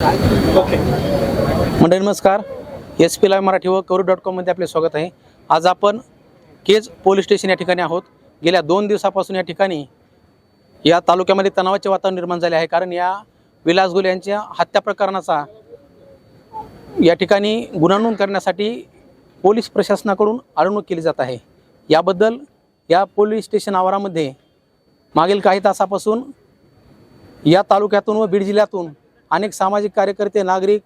मंडळी नमस्कार. SP live Marathi व कवरू.com मध्ये आपले स्वागत आहे. आज आपण केज पोलीस स्टेशन या ठिकाणी आहोत. गेल्या 2 दिवसापासून या ठिकाणी या तालुक्यामध्ये तणावाचे वातावरण निर्माण झाले आहे, कारण या विलास गुले यांच्या हत्या प्रकरणाचा या ठिकाणी गुन्हा नोंद करण्यासाठी पोलीस प्रशासनाकडून अडवणूक केली जात आहे. याबद्दल या पोलीस स्टेशन आवारामध्ये मागील काही तासापासून या तालुक्यातून व बीड जिल्ह्यातून अनेक सामाजिक कार्यकर्ते, नागरिक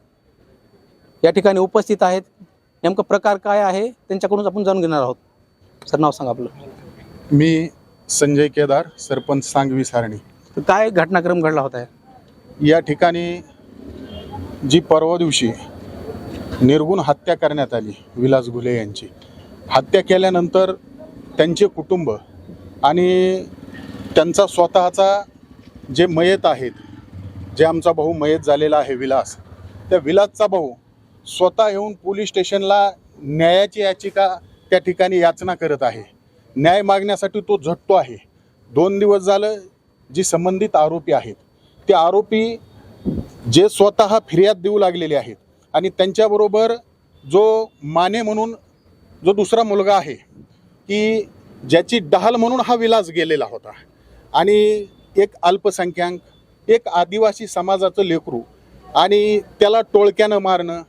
या ठिकाणी उपस्थित आहेत. नेमका प्रकार काय आहे त्यांच्याकडून आपण जाणून घेणार आहोत. सर, नाव सांगा आपलं. मी संजय केदार, सरपंच सांगवी सारणी. काय घटनाक्रम घडला होता? या ठिकाणी जी परवा दिवशी निर्गुण हत्या करण्यात आली, विलास गुले यांची हत्या केल्यानंतर त्यांचे कुटुंब आणि त्यांचा स्वतःचा जे मयत आहेत, जे आमचा भाऊ मयत झालेला आहे विलास, त्या विलासचा भाऊ स्वतः येऊन पोलीस स्टेशनला न्यायाची याचिका त्या ठिकाणी याचना करत आहे. न्याय मागण्यासाठी तो झटतो आहे. 2 दिवस झालं जी संबंधित आरोपी आहेत ते आरोपी जे स्वतः फिर्याद देऊ लागलेले आहेत आणि त्यांच्याबरोबर जो माने म्हणून जो दुसरा मुलगा आहे की ज्याची डहाल म्हणून हा विलास गेलेला होता, आणि एक अल्पसंख्याक, एक आदिवासी समाजाचं लेकरू, आणि त्याला टोळक्यानं मारणं,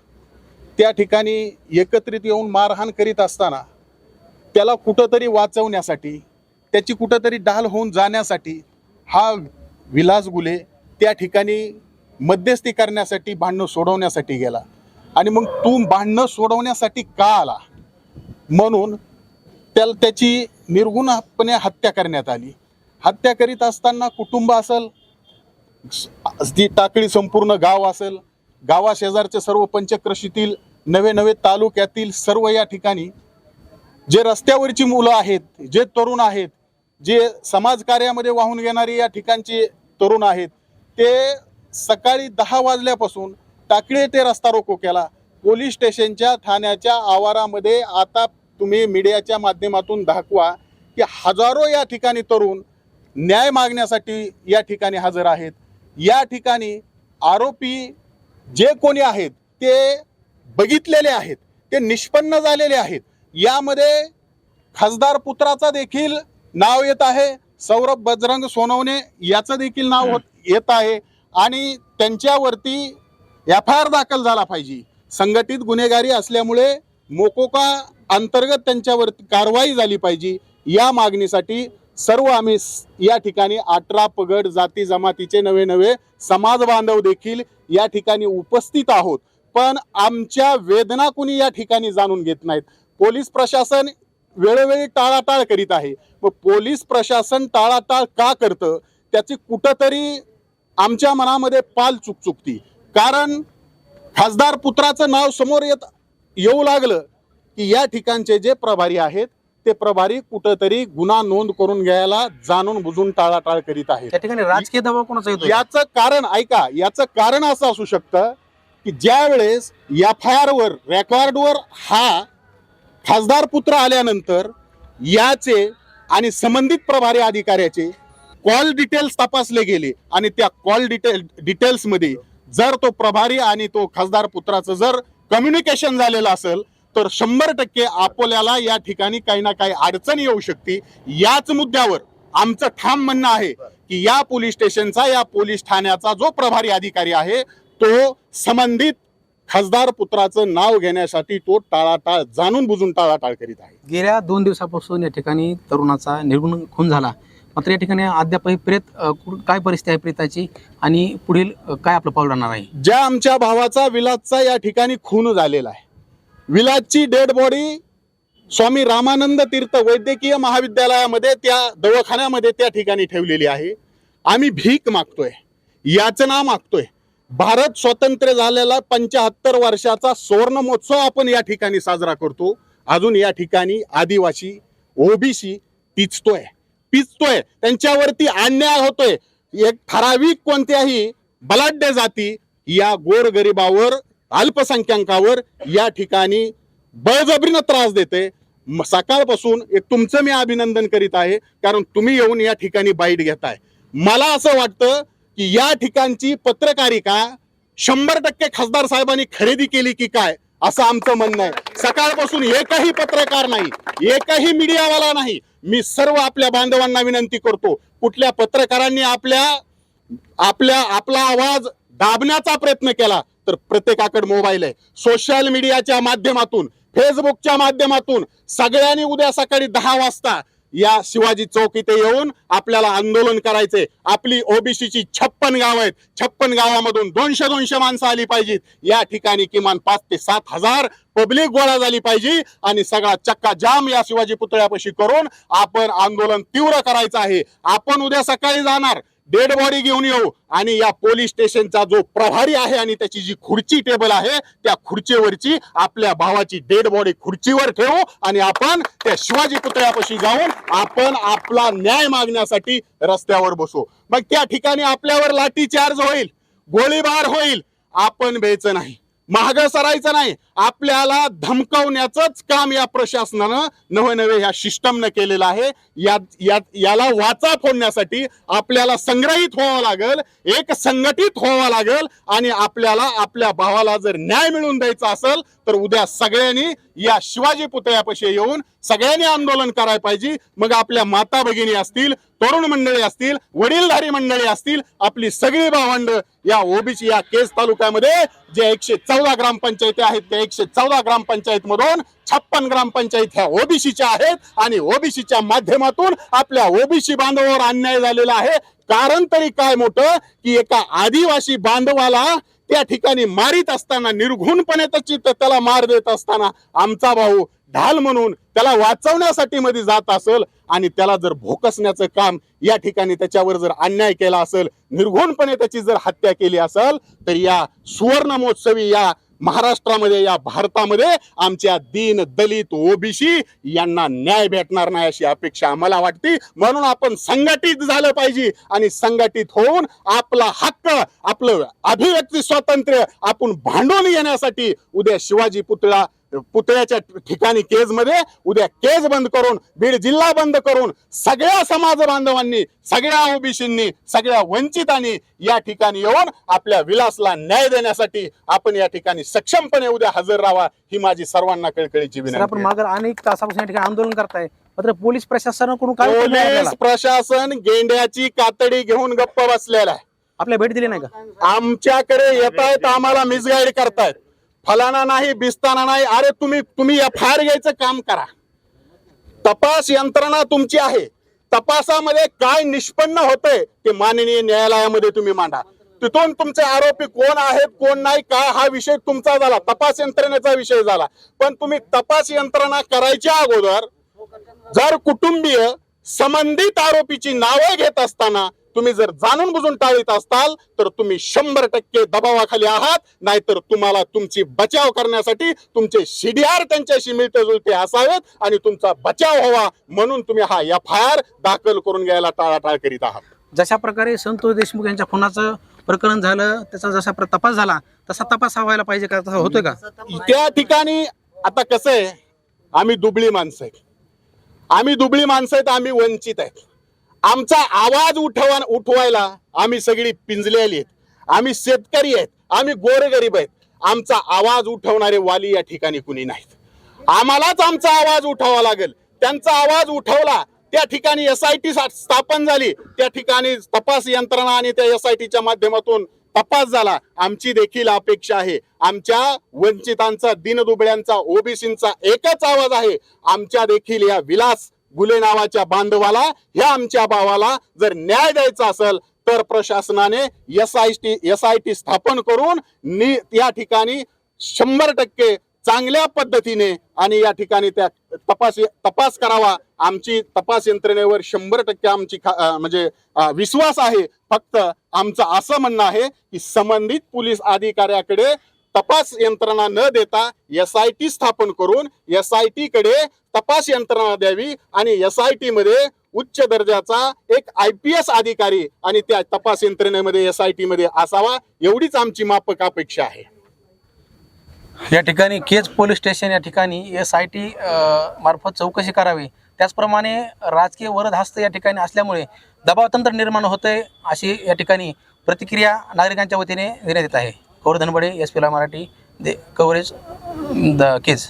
त्या ठिकाणी एकत्रित येऊन मारहाण करीत असताना त्याला कुठंतरी वाचवण्यासाठी, त्याची कुठंतरी डहाल होऊन जाण्यासाठी हा विलास गुले त्या ठिकाणी मध्यस्थी करण्यासाठी, भांडणं सोडवण्यासाठी गेला. आणि मग तू भांडणं सोडवण्यासाठी का आला म्हणून त्याची निर्गुणपणे हत्या करण्यात आली. हत्या करीत असताना कुटुंब असेल, ती टाकळी संपूर्ण गाव असेल, गावाशेजारचे सर्व पंचक्रोशीतील नवे तालुक्यातील सर्व या ठिकाणी जे रस्त्यावरची मुलं आहेत, जे तरुण आहेत, जे समाजकार्यामध्ये वाहून घेणारी या ठिकाणचे तरुण आहेत, ते सकाळी 10 वाजल्यापासून टाकळी ते रस्ता रोको केला. पोलीस स्टेशनच्या ठाण्याच्या आवारामध्ये आता तुम्ही मीडियाच्या माध्यमातून दाखवा की हजारो या ठिकाणी तरुण न्याय मागण्यासाठी या ठिकाणी हजर आहेत. या ठिकाणी आरोपी जे कोणी आहेत ते बघितलेले आहेत, ते निष्पन्न झालेले आहेत. यामध्ये खासदार पुत्राचा देखील नाव येत आहे, सौरभ बजरंग सोनवणे याचं देखील नाव येत आहे, आणि त्यांच्यावरती FIR दाखल झाला पाहिजे. संघटित गुन्हेगारी असल्यामुळे मोकोका अंतर्गत त्यांच्यावरती कारवाई झाली पाहिजे. या मागणीसाठी सर्व आम्ही या ठिकाणी 18 पगड जाती जमातीचे नवे समाज बांधव देखील या ठिकाणी उपस्थित आहोत. पण आमच्या वेदना कुणी या ठिकाणी जाणून घेत नाहीत. पोलीस प्रशासन वेळोवेळी टाळाटाळ करीत आहे. व पोलीस प्रशासन टाळाटाळ का करतं त्याची कुठंतरी आमच्या मनामध्ये पाल चुकचुकती. कारण खासदार पुत्राचं नाव समोर येऊ लागलं की या ठिकाणचे जे प्रभारी आहेत ते प्रभारी कुठंतरी गुन्हा नोंद करून घ्यायला जाणून बुजून टाळाटाळ करीत आहेत. त्या ठिकाणी राजकीय दबाव कोणाचा येतो? याचं कारण ऐका, याचं कारण असं असू शकतं की ज्या वेळेस FIR वर रेकॉर्डवर हा खासदार पुत्र आल्यानंतर याचे आणि संबंधित प्रभारी अधिकाऱ्याचे कॉल डिटेल्स तपासले गेले, आणि त्या कॉल डिटेल्स मध्ये जर तो प्रभारी आणि तो खासदार पुत्राचं जर कम्युनिकेशन झालेलं असेल तर 100% आपल्याला या ठिकाणी काही ना काही अडचण येऊ शकते. याच मुद्द्यावर आमचं ठाम म्हणणं आहे की या पोलीस स्टेशनचा, या पोलीस ठाण्याचा जो प्रभारी अधिकारी आहे तो संबंधित खासदार पुत्राचं नाव घेण्यासाठी तो टाळाटाळ, जाणून बुजून टाळाटाळ करीत आहे. गेल्या 2 दिवसापासून या ठिकाणी तरुणाचा निर्गुण खून झाला, मात्र या ठिकाणी अद्यापही काय परिस्थिती आहे प्रेताची, आणि पुढील काय आपलं पाऊल राहणार आहे? ज्या आमच्या भावाचा विलासचा या ठिकाणी खून झालेला आहे, विलासची डेड बॉडी स्वामी रामानंद तीर्थ वैद्यकीय महाविद्यालयामध्ये, त्या दवाखान्यामध्ये त्या ठिकाणी ठेवलेली आहे. आम्ही भीक मागतोय, याचना मागतोय. भारत स्वतंत्र झालेला 75 वर्षाचा सुवर्ण महोत्सव आपण या ठिकाणी साजरा करतो. अजून या ठिकाणी आदिवासी, OBC पिचतोय, त्यांच्यावरती अन्याय होतोय. एक ठराविक कोणत्याही बलाढ्य जाती या गोरगरिबावर, अल्पसंख्याकावर या ठिकाणी बळजबरीनं त्रास देते. सकाळपासून एक तुमचं मी अभिनंदन करीत आहे, कारण तुम्ही येऊन या ठिकाणी बाईट घेताय. मला असं वाटतं की या ठिकाणची पत्रकारिता 100% खासदार साहेबांनी खरेदी केली की काय असं आमचं म्हणणं आहे। सकाळपासून एकही पत्रकार नाही, एकही मीडियावाला नाही। मी सर्व आपल्या बांधवांना विनंती करतो, कुठल्या पत्रकारांनी आपला आवाज दाबण्याचा प्रयत्न केला तर प्रत्येकाकडे मोबाईल आहे। सोशल मीडियाच्या माध्यमातून, फेसबुकच्या माध्यमातून सगळ्यांनी उद्या सकाळी 10 वाजता या शिवाजी चौक इथे येऊन आपल्याला आंदोलन करायचे। आपली ओबीसीची 56 गाव आहेत, 56 गावामधून 200 माणसं आली पाहिजेत। या ठिकाणी किमान 5 ते 7 हजार पब्लिक गोळा झाली पाहिजे आणि सगळा चक्का जाम या शिवाजी पुतळ्यापाशी करून आपण आंदोलन तीव्र करायचं आहे। आपण उद्या सकाळी जाणार, डेड बॉडी घेऊन येऊ आणि या पोलीस स्टेशनचा जो प्रभारी आहे आणि त्याची जी खुर्ची टेबल आहे त्या खुर्चीवरची आपल्या भावाची डेड बॉडी खुर्चीवर ठेवू आणि आपण त्या शिवाजी पुतळ्यापाशी जाऊन आपण आपला न्याय मागण्यासाठी रस्त्यावर बसू। मग त्या ठिकाणी आपल्यावर लाठीचार्ज होईल, गोळीबार होईल, आपण भ्यायचं नाही, मागं सरायचं नाही। आपल्याला धमकावण्याचंच काम या प्रशासनानं नवे ह्या सिस्टमनं केलेलं आहे। याला वाचा फोडण्यासाठी आपल्याला संग्रहित व्हावं लागेल, एक संघटित व्हावं लागेल आणि आपल्याला आपल्या भावाला जर न्याय मिळवून द्यायचा असेल तर उद्या सगळ्यांनी या शिवाजी पुतळ्यापाशी येऊन सगळ्यांनी आंदोलन करायला पाहिजे। मग आपल्या माता भगिनी असतील, तरुण मंडळी असतील, वडीलधारी मंडळी असतील, आपली सगळी भावंड या ओबीसी या केज तालुक्यामध्ये जे 114 ग्रामपंचायती आहेत त्या 114 ग्रामपंचायत मधून 56 ग्रामपंचायत ह्या ओबीसीच्या आहेत आणि ओबीसीच्या माध्यमातून आपल्या ओबीसी बांधवावर अन्याय झालेला आहे। कारण तरी काय मोठं की एका आदिवासी बांधवाला त्या ठिकाणी मारित असताना, निर्घुणपणे त्याला मार देत असताना आमचा भाऊ ढाल म्हणून त्याला वाचवण्यासाठी मध्ये जात असेल आणि त्याला जर भोकसण्याचं काम या ठिकाणी त्याच्यावर जर अन्याय केला असेल, निर्घुणपणे त्याची जर हत्या केली असेल तर या सुवर्ण महोत्सवी या महाराष्ट्रामध्ये, या भारतामध्ये आमच्या दीन दलित ओबीसी यांना न्याय भेटणार नाही अशी अपेक्षा आम्हाला वाटते। म्हणून आपण संघटित झालं पाहिजे आणि संघटित होऊन आपला हक्क, आपलं अभिव्यक्ती स्वातंत्र्य आपण भांडून घेण्यासाठी उद्या शिवाजी पुतळ्याच्या ठिकाणी केज मध्ये उद्या केज बंद करून, बीड जिल्हा बंद करून सगळ्या समाज बांधवांनी, सगळ्या ओबीसींनी, सगळ्या वंचितांनी या ठिकाणी येऊन आपल्या विलासला न्याय देण्यासाठी आपण या ठिकाणी सक्षमपणे उद्या हजर राहावा ही माझी सर्वांना कळकळीची विनंती आहे। आपण मागे अनेक तासापासून या ठिकाणी आंदोलन करताय, मात्र पोलीस प्रशासनाकडून काय पोलीस प्रशासन गेंड्याची कातडी घेऊन गप्प बसलेला आहे। आपल्या भेट दिली नाही का? आमच्याकडे येतायत, आम्हाला मिसगाईड करतायत, फलाना नाही, बिस्ताना नाही। अरे तुम्ही एफआयआर घ्यायचं काम करा, तपास यंत्रणा तुमची आहे, तपासामध्ये काय निष्पन्न होतंय ते माननीय न्यायालयामध्ये तुम्ही मांडा। तिथून तुमचे आरोपी कोण आहेत, कोण नाही, काय हा विषय तुमचा झाला, तपास यंत्रणेचा विषय झाला। पण तुम्ही तपास यंत्रणा करायच्या अगोदर जर कुटुंबीय संबंधित आरोपीची नावे घेत असताना तुम्ही जर जाणून बुजून टाळीत असाल तर तुम्ही 100% दबावाखाली आहात, नाहीतर तुम्हाला तुमची बचाव करण्यासाठी तुमचे सीडीआर त्यांच्याशी मिळते जुळते असावेत आणि तुमचा बचाव व्हावा म्हणून तुम्ही हा एफआयआर दाखल करून घ्यायला टाळाटाळ करीत आहात। जशा प्रकारे संतोष देशमुख यांच्या खुनाचं प्रकरण झालं, त्याचा जसा तपास झाला तसा तपास व्हायला पाहिजे का? तसा होतोय का? त्या ठिकाणी आता कसं आहे, आम्ही दुबळी माणसं आहेत, आम्ही वंचित आहेत। आमचा आवाज उठवायला आम्ही सगळी पिंजलेली आहेत, आम्ही शेतकरी आहेत, आम्ही गोरगरीब आहेत। आमचा आवाज उठवणारे वाली या ठिकाणी कुणी नाहीत। आम्हालाच आमचा आवाज उठवावा लागेल। त्यांचा आवाज उठवला, त्या ठिकाणी एसआयटी स्थापन झाली, त्या ठिकाणी तपास यंत्रणा आणि त्या एसआयटीच्या माध्यमातून तपास झाला। आमची देखील अपेक्षा आहे, आमच्या वंचितांचा, दीनदुबळ्यांचा, ओबीसींचा एकच आवाज आहे। आमच्या देखील या विलास गुले नावाच्या बांधवाला, ह्या आमच्या भावाला जर न्याय द्यायचा असेल तर प्रशासनाने एसआयटी स्थापन करून या ठिकाणी 100% चांगल्या पद्धतीने आणि या ठिकाणी त्या तपास करावा। आमची तपास यंत्रणेवर 100% आमची म्हणजे विश्वास आहे। फक्त आमचं असं म्हणणं आहे की संबंधित पोलीस अधिकाऱ्याकडे तपास यंत्रणा न देता एसआयटी स्थापन करून एसआयटी कडे तपास यंत्रणा द्यावी आणि एसआयटी मध्ये उच्च दर्जाचा एक IPS अधिकारी आणि त्या तपास यंत्रणेमध्ये एसआयटी मध्ये असावा, एवढीच आमची माफक अपेक्षा आहे। या ठिकाणी केज पोलीस स्टेशन या ठिकाणी SIT मार्फत चौकशी करावी, त्याचप्रमाणे राजकीय वरदहस्त या ठिकाणी असल्यामुळे दबाव तंत्र निर्माण होतंय अशी या ठिकाणी प्रतिक्रिया नागरिकांच्या वतीने देण्यात येत आहे। Gaurav Dhanbade, SP live Marathi, coverage द केज.